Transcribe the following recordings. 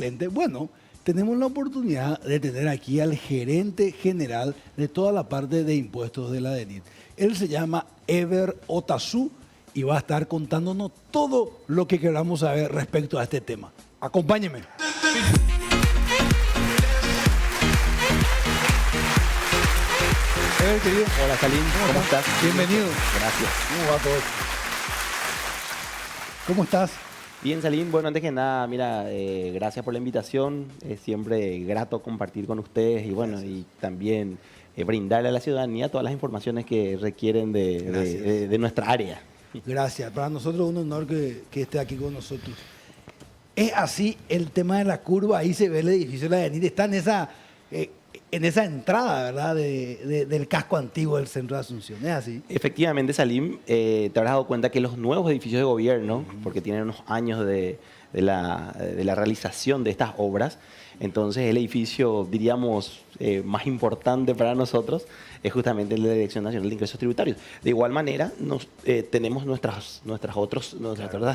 excelente. Bueno, tenemos la oportunidad de tener aquí al gerente general de toda la parte de impuestos de la DENIT. Él se llama Ever Otazu y va a estar contándonos todo lo que queramos saber respecto a este tema. Acompáñeme. Ever, querido. Hola, Salim, ¿cómo estás? Bienvenido. Gracias. ¿Cómo va todo? ¿Cómo estás? Bien, Salim, bueno, antes que nada, mira, gracias por la invitación. Es siempre grato compartir con ustedes y bueno, y también brindarle a la ciudadanía todas las informaciones que requieren de nuestra área. Gracias. Para nosotros es un honor que esté aquí con nosotros. Es así el tema de la curva, ahí se ve el edificio de la DENIT, está en esa entrada, ¿verdad? Del casco antiguo del centro de Asunción, ¿es así? Efectivamente, Salim, te habrás dado cuenta que los nuevos edificios de gobierno, porque tienen unos años de la realización de estas obras, entonces el edificio, diríamos, más importante para nosotros es justamente el de la Dirección Nacional de Ingresos Tributarios. De igual manera, tenemos nuestras otras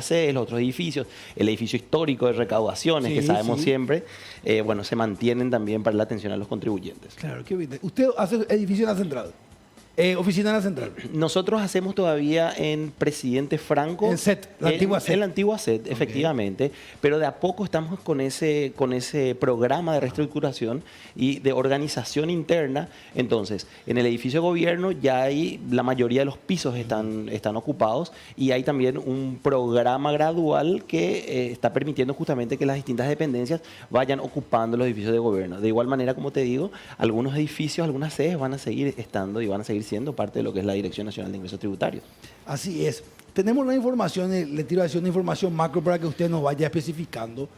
sedes, los otros edificios, el edificio histórico de recaudaciones, Sí, que sabemos sí. siempre, bueno, se mantienen también para la atención a los contribuyentes. Claro, qué bien. ¿Usted hace edificio en la central? Oficina en la central. Nosotros hacemos todavía en Presidente Franco. En SET, la antigua SET. En la antigua SET, efectivamente. Pero de a poco estamos con ese programa de reestructuración y de organización interna. Entonces, en el edificio de gobierno ya hay, la mayoría de los pisos están ocupados y hay también un programa gradual que está permitiendo justamente que las distintas dependencias vayan ocupando los edificios de gobierno. De igual manera, como te digo, algunos edificios, algunas sedes van a seguir estando y van a seguir siendo parte de lo que es la Dirección Nacional de Ingresos Tributarios. Así es. Tenemos la información, le tiro a decir una información macro para que usted nos vaya especificando,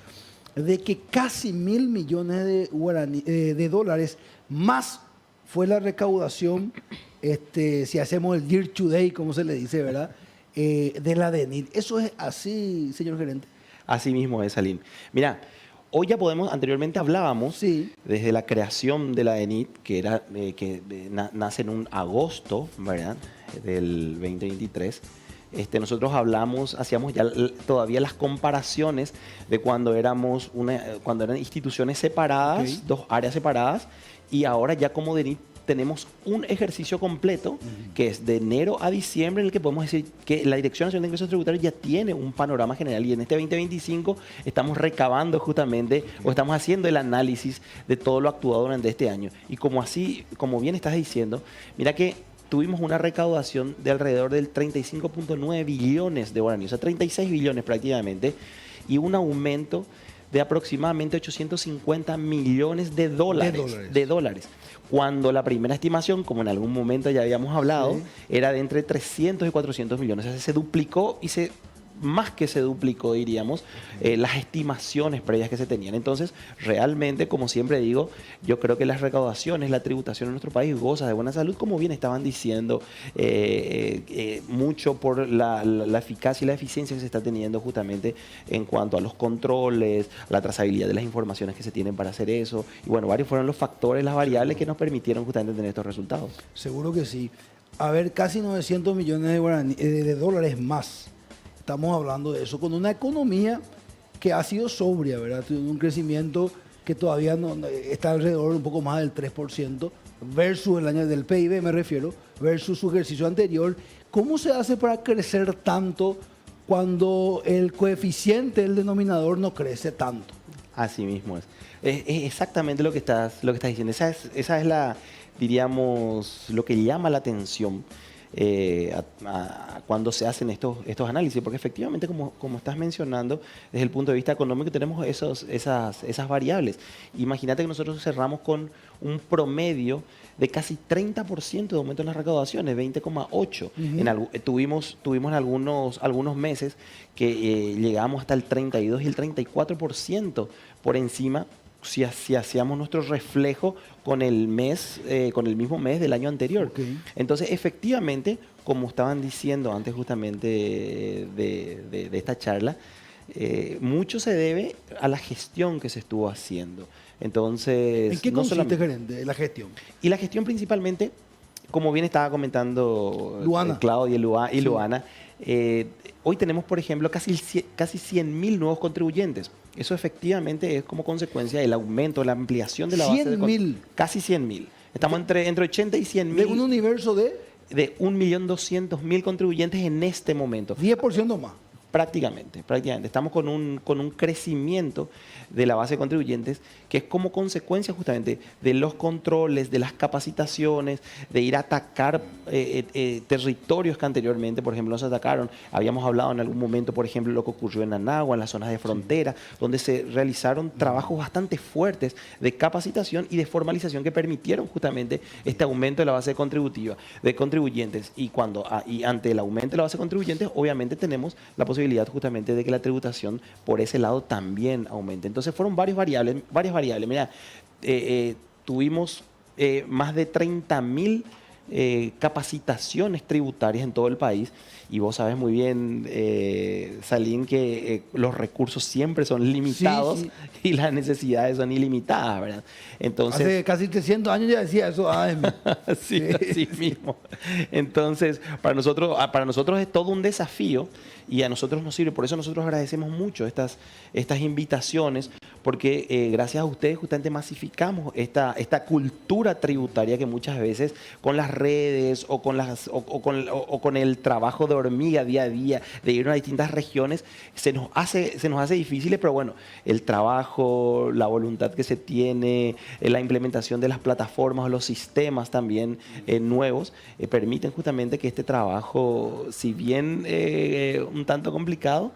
de que casi 1.000 millones de dólares más fue la recaudación, si hacemos el year to date, como se le dice, ¿verdad? De la DENIT. ¿Eso es así, señor gerente? Así mismo es, Salim. Mira, hoy ya anteriormente hablábamos Sí. desde la creación de la DENIT, que nace en un agosto, ¿verdad?, del 2023. Nosotros hacíamos ya todavía las comparaciones de cuando eran instituciones separadas, Ok. dos áreas separadas, y ahora ya como DENIT tenemos un ejercicio completo que es de enero a diciembre, en el que podemos decir que la Dirección Nacional de Ingresos Tributarios ya tiene un panorama general y en este 2025 estamos recabando justamente o estamos haciendo el análisis de todo lo actuado durante este año. Y como bien estás diciendo, mira que tuvimos una recaudación de alrededor del 35.9 billones de guaraníes, o sea, 36 billones prácticamente, y un aumento de aproximadamente 850 millones de dólares. Cuando la primera estimación, como en algún momento ya habíamos hablado, Sí. era de entre 300 y 400 millones. O sea, se duplicó y más que se duplicó, diríamos, las estimaciones previas que se tenían. Entonces, realmente, como siempre digo, yo creo que las recaudaciones, la tributación en nuestro país goza de buena salud, como bien estaban diciendo, mucho por la eficacia y la eficiencia que se está teniendo justamente en cuanto a los controles, la trazabilidad de las informaciones que se tienen para hacer eso. Y bueno, varios fueron los factores, las variables que nos permitieron justamente tener estos resultados. Seguro que sí. A ver, casi 900 millones de dólares más. Estamos hablando de eso con una economía que ha sido sobria, ¿verdad? Tiene un crecimiento que todavía no está alrededor de un poco más del 3%, versus el año del PIB, me refiero, versus su ejercicio anterior. ¿Cómo se hace para crecer tanto cuando el coeficiente, el denominador, no crece tanto? Así mismo es. Es exactamente lo que estás diciendo. Esa es diríamos, lo que llama la atención cuando se hacen estos análisis, porque efectivamente, como estás mencionando, desde el punto de vista económico tenemos esas variables. Imagínate que nosotros cerramos con un promedio de casi 30% de aumento en las recaudaciones, 20,8%. Tuvimos algunos meses que llegamos hasta el 32 y el 34% por encima, si hacíamos nuestro reflejo con el mismo mes del año anterior. Okay. Entonces, efectivamente, como estaban diciendo antes justamente de esta charla, mucho se debe a la gestión que se estuvo haciendo. Entonces, ¿En qué consiste, gerente, la gestión? Y la gestión principalmente, como bien estaba comentando Luana. Claudia y Luana, Hoy tenemos, por ejemplo, casi 100.000 nuevos contribuyentes. Eso efectivamente es como consecuencia del aumento, la ampliación de la base de 100.000. Casi 100.000. Estamos entre 80 y 100.000. De un universo de De 1.200.000 contribuyentes en este momento. 10% más. Prácticamente. Estamos con un crecimiento de la base de contribuyentes que es como consecuencia justamente de los controles, de las capacitaciones, de ir a atacar territorios que anteriormente, por ejemplo, no se atacaron. Habíamos hablado en algún momento, por ejemplo, lo que ocurrió en Anagua, en las zonas de frontera, donde se realizaron trabajos bastante fuertes de capacitación y de formalización que permitieron justamente este aumento de la base contributiva, de contribuyentes. Y ante el aumento de la base de contribuyentes, obviamente tenemos la posibilidad justamente de que la tributación por ese lado también aumente. Entonces fueron varias variables. Mira, tuvimos más de 30.000 capacitaciones tributarias en todo el país y vos sabes muy bien, Salim, que los recursos siempre son limitados Sí. y las necesidades son ilimitadas, ¿verdad? Entonces, Hace casi 300 años ya decía eso. sí, así mismo. Entonces, para nosotros es todo un desafío y a nosotros nos sirve. Por eso nosotros agradecemos mucho estas invitaciones, porque gracias a ustedes justamente masificamos esta cultura tributaria que muchas veces con las redes o con el trabajo de hormiga día a día, de ir a distintas regiones, se nos hace difícil, pero bueno, el trabajo, la voluntad que se tiene, la implementación de las plataformas o los sistemas también nuevos, permiten justamente que este trabajo, si bien un tanto complicado,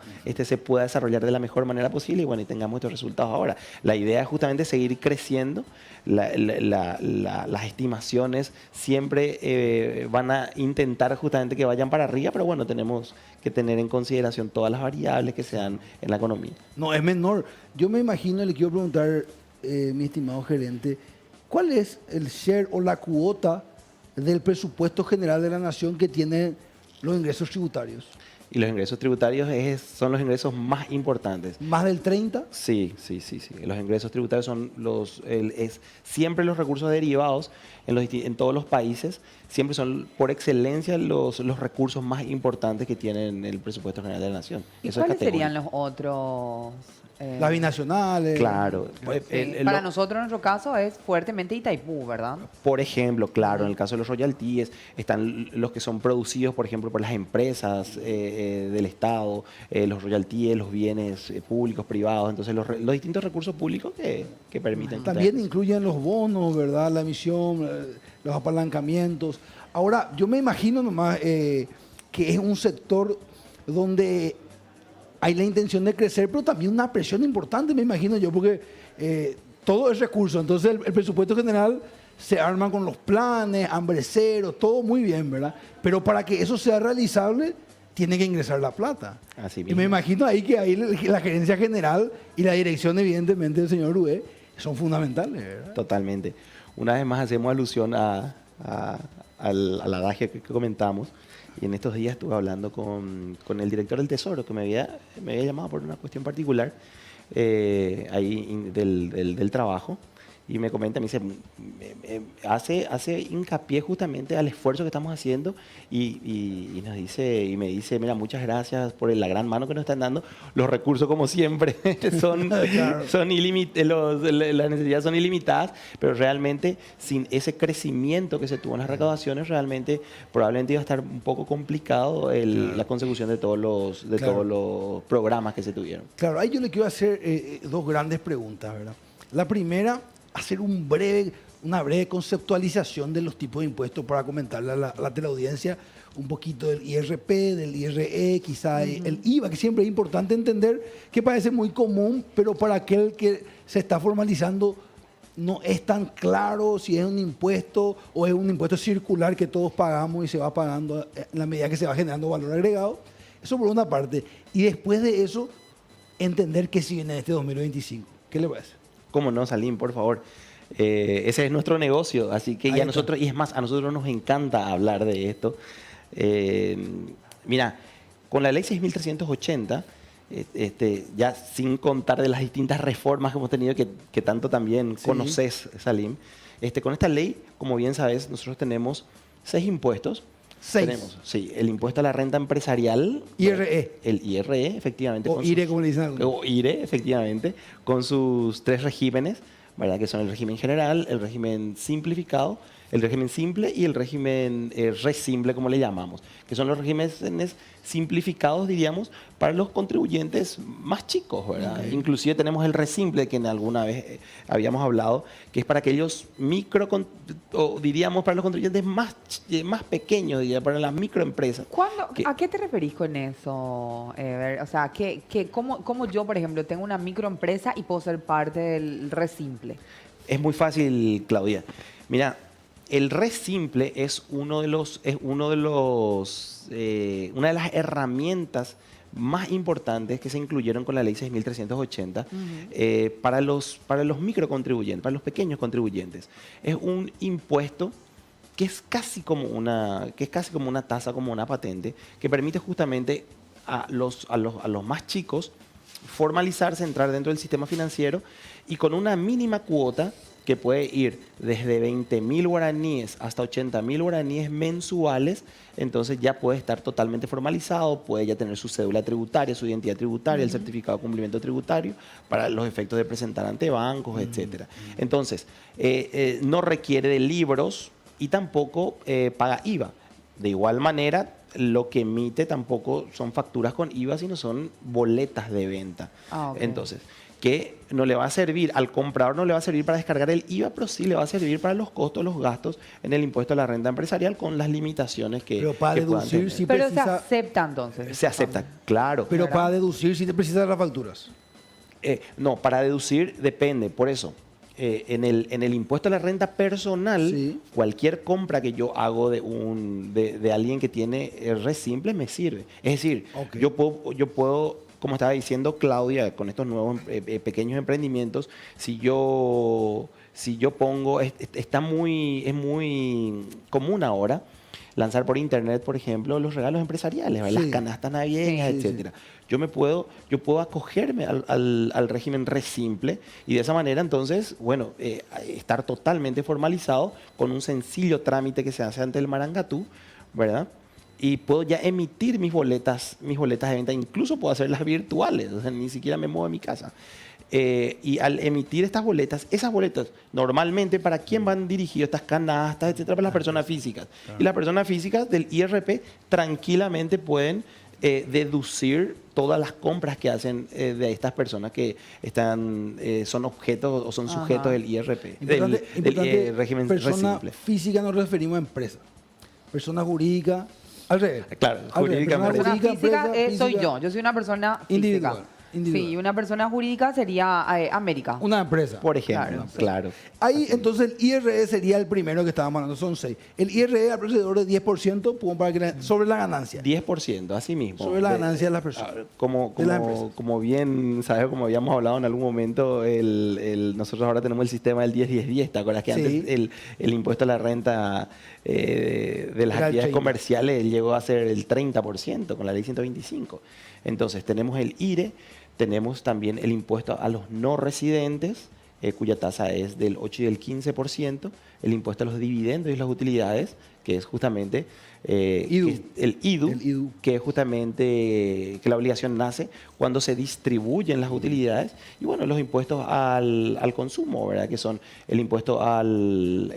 se pueda desarrollar de la mejor manera posible y bueno, y tengamos estos resultados ahora. La idea es justamente seguir creciendo. Las estimaciones siempre van a intentar justamente que vayan para arriba, pero bueno, tenemos que tener en consideración todas las variables que se dan en la economía. No, es menor. Yo me imagino, le quiero preguntar, mi estimado gerente, ¿cuál es el share o la cuota del presupuesto general de la nación que tienen los ingresos tributarios? Y los ingresos tributarios son los ingresos más importantes. ¿Más del 30? Sí. Los ingresos tributarios son siempre los recursos derivados en todos los países, siempre son por excelencia los recursos más importantes que tienen el presupuesto general de la nación. ¿Y Eso cuáles es serían los otros? Las binacionales. Claro. Para nosotros, en nuestro caso, es fuertemente Itaipú, ¿verdad? Por ejemplo, claro, en el caso de los royalties, están los que son producidos, por ejemplo, por las empresas del Estado, los royalties, los bienes públicos, privados, entonces los distintos recursos públicos que permiten. También incluyen los bonos, ¿verdad? La emisión, los apalancamientos. Ahora, yo me imagino nomás que es un sector donde hay la intención de crecer, pero también una presión importante, me imagino yo, porque todo es recurso. Entonces, el presupuesto general se arma con los planes, hambreceros, todo muy bien, ¿verdad? Pero para que eso sea realizable, tiene que ingresar la plata. Así Y mismo. me imagino ahí que ahí la gerencia general y la dirección, evidentemente, del señor Rué, son fundamentales, ¿verdad? Totalmente. Una vez más hacemos alusión al adagio que comentamos. Y en estos días estuve hablando con el director del Tesoro, que me había llamado por una cuestión particular ahí del trabajo. Y me comenta, me dice, hace hincapié justamente al esfuerzo que estamos haciendo y me dice, mira, muchas gracias por la gran mano que nos están dando. Los recursos, como siempre, Claro. las necesidades son ilimitadas, pero realmente sin ese crecimiento que se tuvo en las recaudaciones, realmente probablemente iba a estar un poco complicado la consecución de todos los programas que se tuvieron. Claro, ahí yo le quiero hacer dos grandes preguntas, ¿verdad? La primera, hacer una breve conceptualización de los tipos de impuestos para comentarle a la teleaudiencia un poquito del IRP, del IRE, quizá el IVA, que siempre es importante entender, que parece muy común, pero para aquel que se está formalizando no es tan claro si es un impuesto o es un impuesto circular que todos pagamos y se va pagando en la medida que se va generando valor agregado. Eso por una parte. Y después de eso, entender qué si viene en este 2025. ¿Qué le parece? ¿Cómo no, Salim, por favor? Ese es nuestro negocio, así que Ahí ya está. nosotros, y es más, a nosotros nos encanta hablar de esto. Mira, con la ley 6.380, ya sin contar de las distintas reformas que hemos tenido, que tanto también Sí. conoces, Salim, con esta ley, como bien sabes, nosotros tenemos 6 impuestos 6. Tenemos, sí, el impuesto a la renta empresarial. IRE. El IRE, efectivamente. O con IRE, como le dicen algunos. O IRE, efectivamente, con sus 3 regímenes, ¿verdad? Que son el régimen general, el régimen simplificado, el régimen simple y el régimen re simple, como le llamamos, que son los regímenes simplificados, diríamos, para los contribuyentes más chicos, ¿verdad? Okay. Inclusive tenemos el re simple, que en alguna vez habíamos hablado, que es para aquellos o diríamos para los contribuyentes más pequeños, diría, para las microempresas. ¿A qué te referís con eso, Ever? O sea, ¿cómo yo, por ejemplo, tengo una microempresa y puedo ser parte del re simple? Es muy fácil, Claudia. Mira, el re simple es una de las herramientas más importantes que se incluyeron con la ley 6.380 para los microcontribuyentes, para los pequeños contribuyentes. Es un impuesto que es casi como una tasa, como una patente, que permite justamente a los más chicos formalizarse, entrar dentro del sistema financiero y con una mínima cuota que puede ir desde 20.000 guaraníes hasta 80.000 guaraníes mensuales, entonces ya puede estar totalmente formalizado, puede ya tener su cédula tributaria, su identidad tributaria, el certificado de cumplimiento tributario, para los efectos de presentar ante bancos, etcétera. Entonces, no requiere de libros y tampoco paga IVA. De igual manera, lo que emite tampoco son facturas con IVA, sino son boletas de venta. Okay. Entonces, que no le va a servir, al comprador no le va a servir para descargar el IVA, pero sí le va a servir para los costos, los gastos en el impuesto a la renta empresarial con las limitaciones que Pero para que puedan deducir tener. si Pero precisa... se acepta entonces. Se acepta, claro. Pero ¿verdad? para deducir si te precisas las facturas. No, para deducir depende, por eso. En el impuesto a la renta personal, Sí. cualquier compra que yo hago de alguien que tiene re simple me sirve. Es decir, Ok. yo puedo, como estaba diciendo Claudia, con estos nuevos pequeños emprendimientos, si yo pongo, es muy común ahora lanzar por internet, por ejemplo, los regalos empresariales, ¿verdad? Sí. Las canastas navideñas, Sí, sí, etcétera. Yo puedo acogerme al régimen re simple y de esa manera entonces, bueno, estar totalmente formalizado con un sencillo trámite que se hace ante el Marangatú, ¿verdad? Y puedo ya emitir mis boletas de venta, incluso puedo hacerlas virtuales, o sea, ni siquiera me muevo de mi casa. Y al emitir esas boletas, normalmente, ¿para quién van dirigidas estas canastas, etcétera? Para las personas físicas. Y las personas físicas del IRP tranquilamente pueden deducir todas las compras que hacen de estas personas que son objetos o son sujetos Ajá. del IRP, Importante, del régimen re persona simple. física nos referimos a empresa. Persona jurídica, al revés. Claro, Al revés, jurídica, persona Persona jurídica, física, empresa, soy física, yo soy una persona física. Individual. Sí, y una persona jurídica sería América. Una empresa. por ejemplo, claro. Ahí entonces el IRE sería el primero que estábamos hablando, son 6. El IRE alrededor de 10% sobre la ganancia. 10%, así mismo. Sobre la ganancia de las personas. Como de las empresas. bien, ¿sabes? Como habíamos hablado en algún momento, nosotros ahora tenemos el sistema del 10-10-10. ¿Te acuerdas que Sí. antes el impuesto a la renta de las Era el actividades 30. comerciales llegó a ser el 30% con la ley 125? Entonces, tenemos el IRE, tenemos también el impuesto a los no residentes, cuya tasa es del 8 y del 15%, el impuesto a los dividendos y las utilidades, que es justamente IDU. que es el IDU, El IDU. que es justamente que la obligación nace cuando se distribuyen las utilidades, y bueno, los impuestos al consumo, ¿verdad? Que son el impuesto al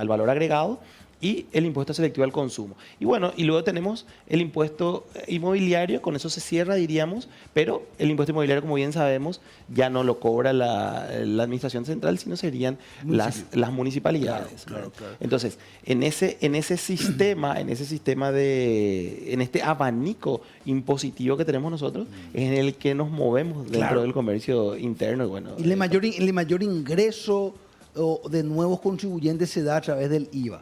valor agregado y el impuesto selectivo al consumo. Y bueno, y luego tenemos el impuesto inmobiliario, con eso se cierra, diríamos, pero el impuesto inmobiliario, como bien sabemos, ya no lo cobra la administración central, sino serían las municipalidades. Claro, ¿verdad? claro. Entonces, en este abanico impositivo que tenemos nosotros, es en el que nos movemos dentro Claro. del comercio interno. Y bueno, Y el mayor ingreso de nuevos contribuyentes se da a través del IVA.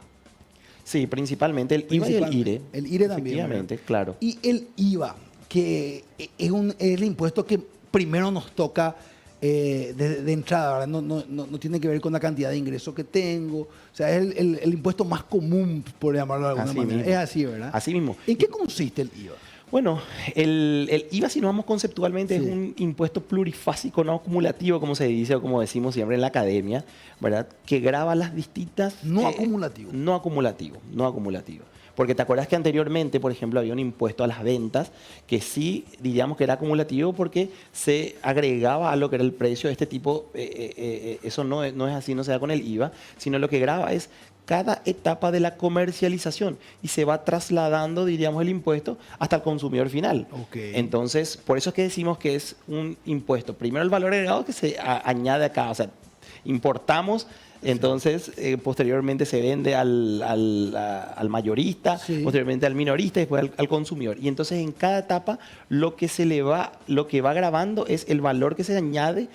sí, principalmente el IVA y el IRE. El IRE también. Efectivamente, ¿verdad? claro. Y el IVA, que es el impuesto que primero nos toca de entrada, ¿verdad? No tiene que ver con la cantidad de ingresos que tengo. O sea, es el impuesto más común, por llamarlo de alguna Así manera. mismo. Es así, ¿verdad? Así mismo. ¿En qué consiste el IVA? Bueno, el IVA, si nos vamos conceptualmente, Sí. es un impuesto plurifásico no acumulativo, como se dice o como decimos siempre en la academia, ¿verdad? Que grava las distintas... No acumulativo. No acumulativo, no acumulativo. Porque te acuerdas que anteriormente, por ejemplo, había un impuesto a las ventas que sí, diríamos que era acumulativo porque se agregaba a lo que era el precio de este tipo. Eso no es así, no se da con el IVA, sino lo que grava es cada etapa de la comercialización y se va trasladando, diríamos, el impuesto hasta el consumidor final. Ok. Entonces, por eso es que decimos que es un impuesto. Primero el valor agregado que se añade acá, o sea, importamos, entonces posteriormente se vende al mayorista, Sí. posteriormente al minorista y después al consumidor. Y entonces en cada etapa lo que va grabando es el valor que se añade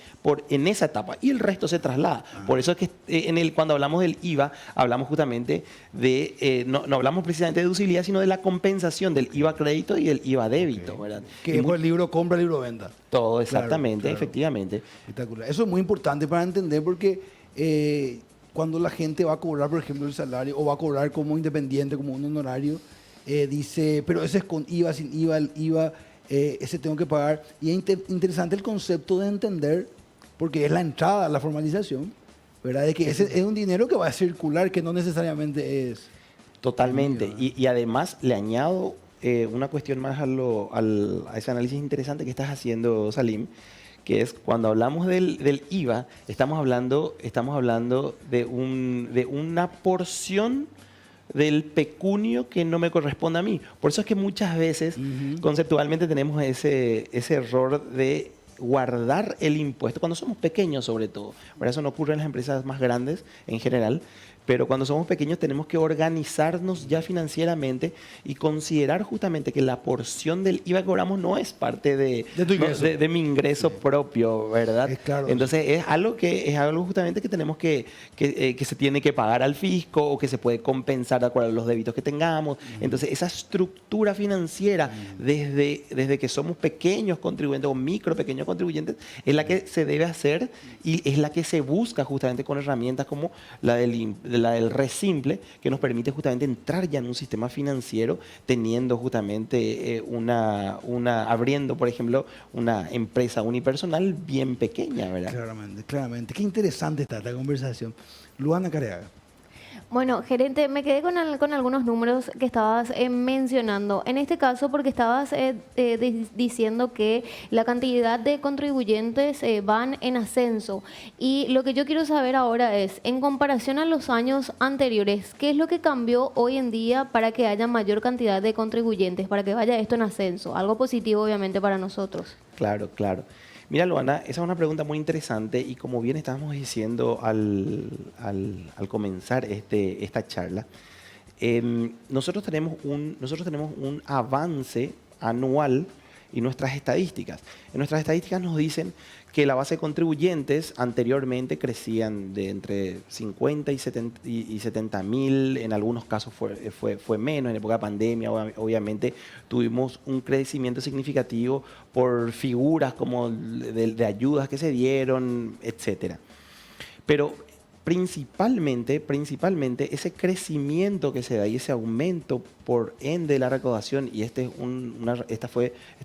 en esa etapa y el resto se traslada. Por eso es que cuando hablamos del IVA, hablamos justamente no hablamos precisamente de deducibilidad, sino de la compensación del IVA crédito y del IVA débito, ¿verdad? Que Y es el libro compra, libro venta. todo, exactamente, claro. efectivamente. Espectacular. Eso es muy importante para entender porque cuando la gente va a cobrar, por ejemplo, el salario o va a cobrar como independiente, como un honorario, dice, pero ese es con IVA, sin IVA, el IVA, ese tengo que pagar. Y es interesante el concepto de entender, porque es la entrada a la formalización, ¿verdad? De que ese es un dinero que va a circular, que no necesariamente es... Totalmente. Entendido, Y además le añado una cuestión más a ese análisis interesante que estás haciendo, Salim, que es cuando hablamos del IVA, estamos hablando de una porción del pecunio que no me corresponde a mí. Por eso es que muchas veces conceptualmente tenemos ese error de guardar el impuesto, cuando somos pequeños sobre todo. Por eso no ocurre en las empresas más grandes en general, pero cuando somos pequeños tenemos que organizarnos ya financieramente y considerar justamente que la porción del IVA que cobramos no es parte De tu ingreso. de mi ingreso propio, ¿verdad? Es claro. Entonces es algo justamente que tenemos que se tiene que pagar al fisco o que se puede compensar de acuerdo a los débitos que tengamos. Entonces esa estructura financiera desde que somos pequeños contribuyentes o micro pequeños contribuyentes es la que se debe hacer y es la que se busca justamente con herramientas como la del Resimple, que nos permite justamente entrar ya en un sistema financiero teniendo justamente abriendo, por ejemplo, una empresa unipersonal bien pequeña, ¿verdad? Claramente, claramente. Qué interesante está esta conversación. Luana Careaga. Bueno, gerente, me quedé con algunos números que estabas mencionando. En este caso, porque estabas diciendo que la cantidad de contribuyentes van en ascenso. Y lo que yo quiero saber ahora es, en comparación a los años anteriores, ¿qué es lo que cambió hoy en día para que haya mayor cantidad de contribuyentes, para que vaya esto en ascenso? Algo positivo, obviamente, para nosotros. Claro, claro. Mira, Luana, esa es una pregunta muy interesante y como bien estábamos diciendo al comenzar esta charla, nosotros tenemos un avance anual y nuestras estadísticas. En nuestras estadísticas nos dicen que la base de contribuyentes anteriormente crecían de entre 50 y 70 mil, en algunos casos fue menos, en época de pandemia obviamente tuvimos un crecimiento significativo por figuras como de ayudas que se dieron, etcétera. Pero principalmente ese crecimiento que se da y ese aumento por ende de la recaudación, y esta es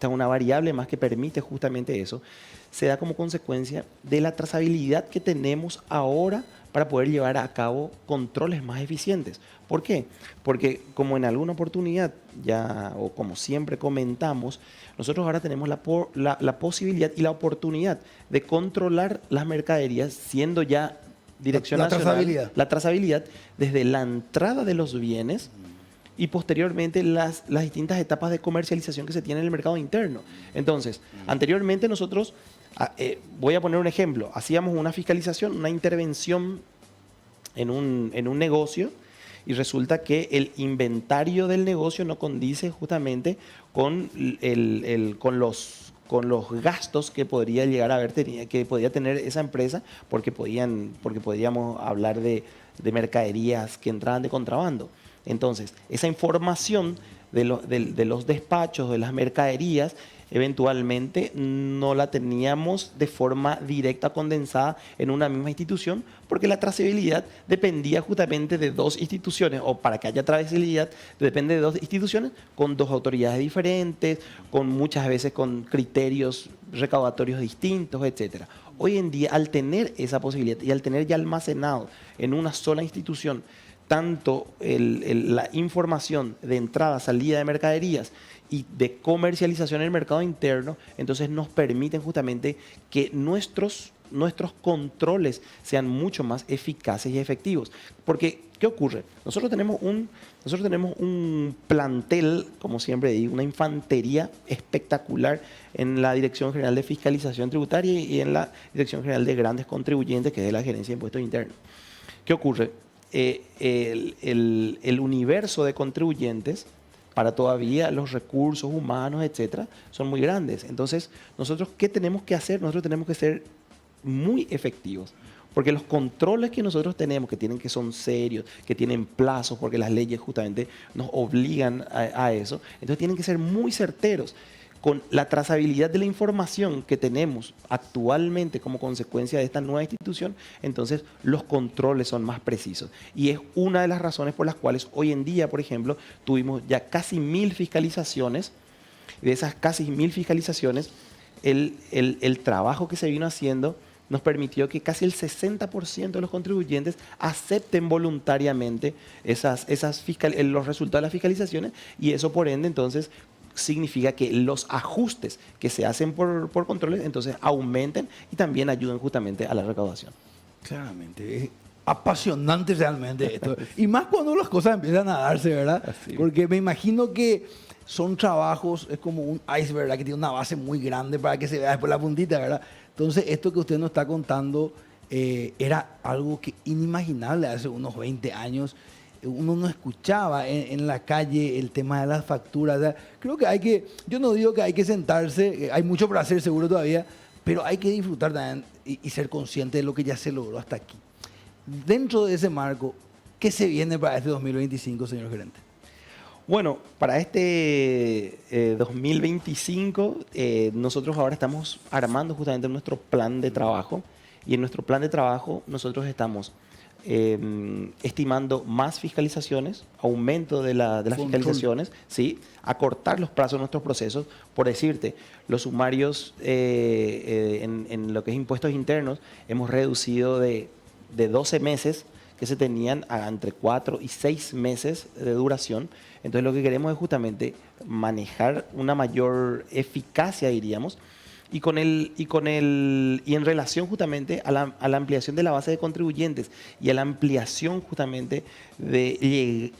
una variable más que permite justamente eso, se da como consecuencia de la trazabilidad que tenemos ahora para poder llevar a cabo controles más eficientes. ¿Por qué? Porque como en alguna oportunidad ya, o como siempre comentamos, nosotros ahora tenemos la posibilidad y la oportunidad de controlar las mercaderías siendo ya Dirección Nacional, la trazabilidad desde la entrada de los bienes y posteriormente las distintas etapas de comercialización que se tienen en el mercado interno. Entonces, anteriormente nosotros, voy a poner un ejemplo, hacíamos una fiscalización, una intervención en un negocio y resulta que el inventario del negocio no condice justamente con los gastos que podría llegar a haber que podía tener esa empresa porque podíamos hablar de mercaderías que entraban de contrabando. Entonces, esa información de los despachos, de las mercaderías, eventualmente no la teníamos de forma directa condensada en una misma institución, porque la trazabilidad dependía justamente de dos instituciones, o para que haya trazabilidad depende de dos instituciones con dos autoridades diferentes, con muchas veces con criterios recaudatorios distintos, etcétera. Hoy en día, al tener esa posibilidad y al tener ya almacenado en una sola institución tanto la información de entrada, salida de mercaderías y de comercialización en el mercado interno, entonces nos permiten justamente que nuestros controles sean mucho más eficaces y efectivos. Porque, ¿qué ocurre? Nosotros tenemos un plantel, como siempre digo, una infantería espectacular en la Dirección General de Fiscalización Tributaria y en la Dirección General de Grandes Contribuyentes, que es la Gerencia de Impuestos Internos. ¿Qué ocurre? El universo de contribuyentes para todavía los recursos humanos, etcétera, son muy grandes. Entonces, nosotros, ¿qué tenemos que hacer? Nosotros tenemos que ser muy efectivos. Porque los controles que nosotros tenemos, que son serios, que tienen plazos, porque las leyes justamente nos obligan a eso, entonces tienen que ser muy certeros. Con la trazabilidad de la información que tenemos actualmente como consecuencia de esta nueva institución, entonces los controles son más precisos. Y es una de las razones por las cuales hoy en día, por ejemplo, tuvimos ya casi 1000 fiscalizaciones. De esas casi 1000 fiscalizaciones, el trabajo que se vino haciendo nos permitió que casi el 60% de los contribuyentes acepten voluntariamente los resultados de las fiscalizaciones, y eso por ende entonces significa que los ajustes que se hacen por controles entonces aumenten y también ayuden justamente a la recaudación. Claramente, es apasionante realmente esto. Y más cuando las cosas empiezan a darse, ¿verdad? Así. Porque me imagino que son trabajos, es como un iceberg, ¿verdad? Que tiene una base muy grande para que se vea después la puntita, ¿verdad? Entonces, esto que usted nos está contando era algo que inimaginable hace unos 20 años. Uno no escuchaba en la calle el tema de las facturas. O sea, creo que yo no digo que hay que sentarse, hay mucho por hacer seguro todavía, pero hay que disfrutar también y ser consciente de lo que ya se logró hasta aquí. Dentro de ese marco, ¿qué se viene para este 2025, señor gerente? Bueno, para este 2025, nosotros ahora estamos armando justamente nuestro plan de trabajo, y en nuestro plan de trabajo nosotros estamos estimando más fiscalizaciones, aumento de las fiscalizaciones, ¿sí? Acortar los plazos de nuestros procesos. Por decirte, los sumarios en lo que es impuestos internos hemos reducido de 12 meses que se tenían a entre 4 y 6 meses de duración. Entonces lo que queremos es justamente manejar una mayor eficacia, diríamos, y en relación justamente a la ampliación de la base de contribuyentes y a la ampliación justamente de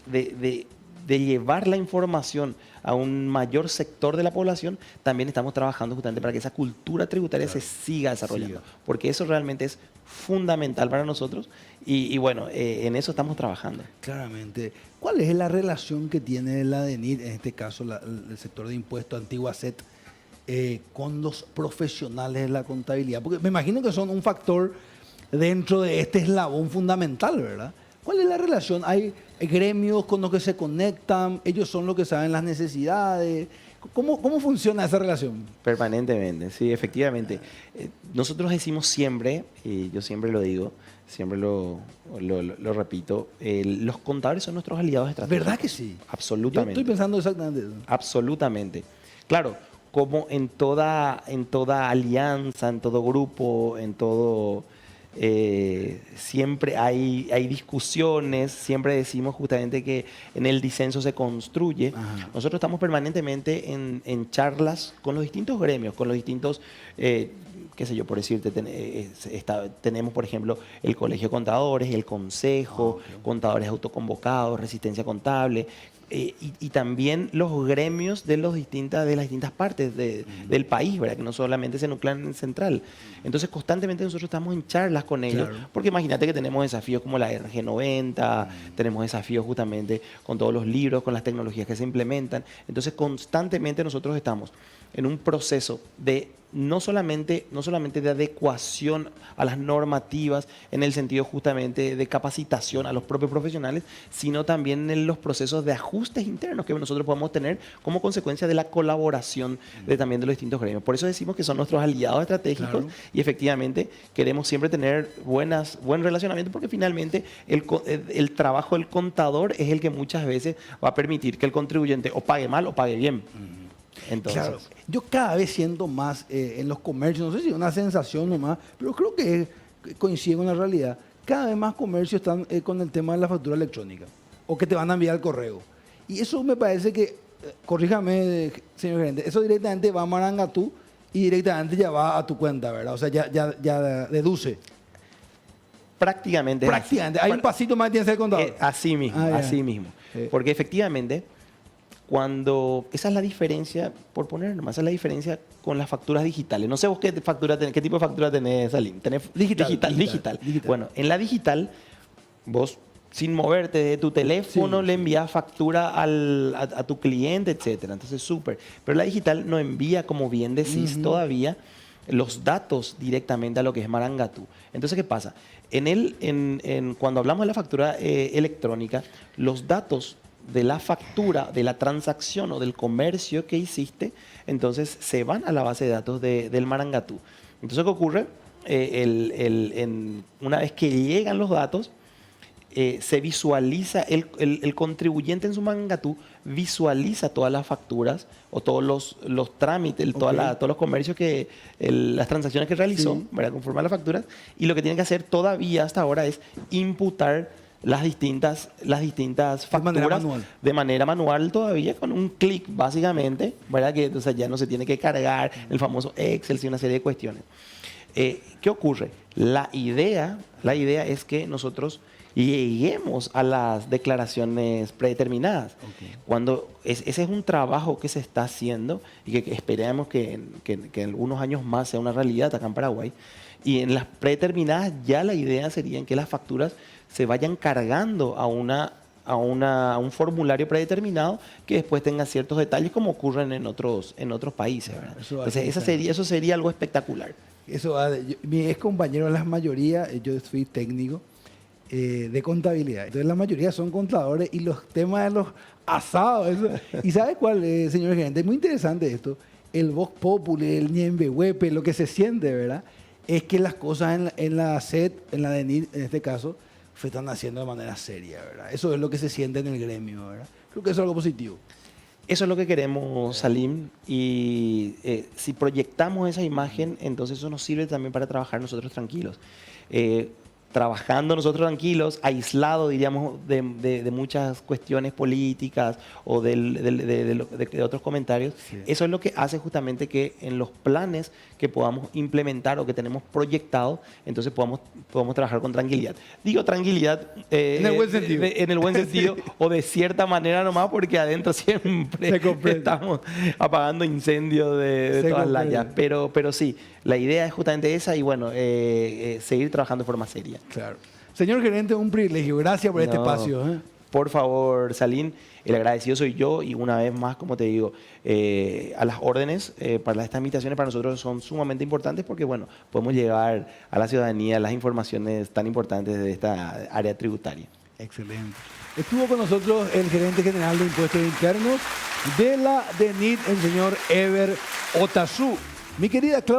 llevar la información a un mayor sector de la población, también estamos trabajando justamente para que esa cultura tributaria se siga desarrollando, porque eso realmente es fundamental para nosotros y bueno, en eso estamos trabajando. Claramente. ¿Cuál es la relación que tiene la ADENIR, en este caso el sector de impuestos Antigua SET, con los profesionales de la contabilidad? Porque me imagino que son un factor dentro de este eslabón fundamental, ¿verdad? ¿Cuál es la relación? ¿Hay gremios con los que se conectan? ¿Ellos son los que saben las necesidades? ¿Cómo funciona esa relación? Permanentemente, sí, efectivamente. Nosotros decimos siempre, y yo siempre lo digo, siempre lo repito, los contadores son nuestros aliados estratégicos. ¿Verdad que sí? Absolutamente. Yo estoy pensando exactamente eso. Absolutamente. Claro, como en toda alianza, en todo grupo, en todo... siempre hay discusiones, siempre decimos justamente que en el disenso se construye. Ajá. Nosotros estamos permanentemente en charlas con los distintos gremios, con los distintos, qué sé yo, por decirte, tenemos por ejemplo el Colegio de Contadores, el Consejo, Contadores Autoconvocados, Resistencia Contable, y también los gremios de las distintas partes del país, ¿verdad? Que no solamente se nuclean en Central. Entonces, constantemente nosotros estamos en charlas con ellos, Claro. porque imagínate que tenemos desafíos como la RG90, tenemos desafíos justamente con todos los libros, con las tecnologías que se implementan. Entonces, constantemente nosotros estamos en un proceso de no solamente de adecuación a las normativas, en el sentido justamente de capacitación a los propios profesionales, sino también en los procesos de ajustes internos que nosotros podemos tener como consecuencia de la colaboración también de los distintos gremios. Por eso decimos que son nuestros aliados estratégicos, y efectivamente queremos siempre tener buen relacionamiento, porque finalmente el trabajo del contador es el que muchas veces va a permitir que el contribuyente o pague mal o pague bien. Entonces, Claro, yo cada vez siento más en los comercios, no sé si es una sensación nomás, pero creo que coincide con la realidad. Cada vez más comercios están con el tema de la factura electrónica o que te van a enviar al correo. Y eso me parece que, corríjame, señor gerente, eso directamente va a Marangatú y directamente ya va a tu cuenta, ¿verdad? O sea, ya deduce. prácticamente. Prácticamente. Hay un pasito más que tiene que ser el contador. Así mismo, Ya. así mismo. Porque efectivamente, esa es la diferencia, por poner nomás, esa es la diferencia con las facturas digitales. No sé vos qué tipo de factura tenés, Salim. ¿Tenés digital? Bueno, en la digital, vos sin moverte de tu teléfono le envías factura a tu cliente, etcétera. Entonces, súper. Pero la digital no envía, como bien decís, todavía los datos directamente a lo que es Marangatú. Entonces, ¿qué pasa? Cuando hablamos de la factura electrónica, los datos de la factura, de la transacción o del comercio que hiciste, entonces se van a la base de datos del Marangatú. Entonces, ¿qué ocurre? Una vez que llegan los datos, se visualiza, el contribuyente en su Marangatú visualiza todas las facturas o todos los trámites, todos los comercios, las transacciones que realizó, ¿verdad? Conforme a las facturas, y lo que tiene que hacer todavía hasta ahora es imputar las distintas facturas de manera manual todavía, con un clic básicamente, ¿verdad? Que o sea, ya no se tiene que cargar el famoso Excel y una serie de cuestiones. ¿Qué ocurre? La idea es que nosotros lleguemos a las declaraciones predeterminadas. Cuando ese es un trabajo que se está haciendo y que esperamos que en algunos años más sea una realidad acá en Paraguay. Y en las predeterminadas ya la idea sería en que las facturas se vayan cargando a un formulario predeterminado que después tenga ciertos detalles, como ocurren en otros países, ¿verdad? Entonces, eso sería algo espectacular. Mi ex compañero, la mayoría, yo soy técnico de contabilidad. Entonces, la mayoría son contadores y los temas de los asados. ¿Y sabe cuál, señor gerente? Es muy interesante esto. El Vox Populi, el Ñembehuepe, lo que se siente, ¿verdad? Es que las cosas en la SED, en la DENIT, en este caso, se están haciendo de manera seria, ¿verdad? Eso es lo que se siente en el gremio, ¿verdad? Creo que eso es algo positivo. Eso es lo que queremos, Salim, y si proyectamos esa imagen, entonces eso nos sirve también para trabajar nosotros tranquilos. Trabajando nosotros tranquilos, aislados, diríamos, de muchas cuestiones políticas o de otros comentarios. Eso es lo que hace justamente que en los planes que podamos implementar o que tenemos proyectados, entonces podamos trabajar con tranquilidad. Digo tranquilidad en el buen sentido. En el buen sentido o de cierta manera nomás, porque adentro siempre estamos apagando incendios de todas las llaves. Pero sí, la idea es justamente esa y bueno, seguir trabajando de forma seria. Claro. Señor gerente, un privilegio. Gracias por este espacio. Por favor, Salim, el agradecido soy yo y una vez más, como te digo, a las órdenes para estas invitaciones para nosotros son sumamente importantes porque, bueno, podemos llegar a la ciudadanía las informaciones tan importantes de esta área tributaria. Excelente. Estuvo con nosotros el gerente general de Impuestos Internos de la DENIT, el señor Ever Otazú. Mi querida Claudia.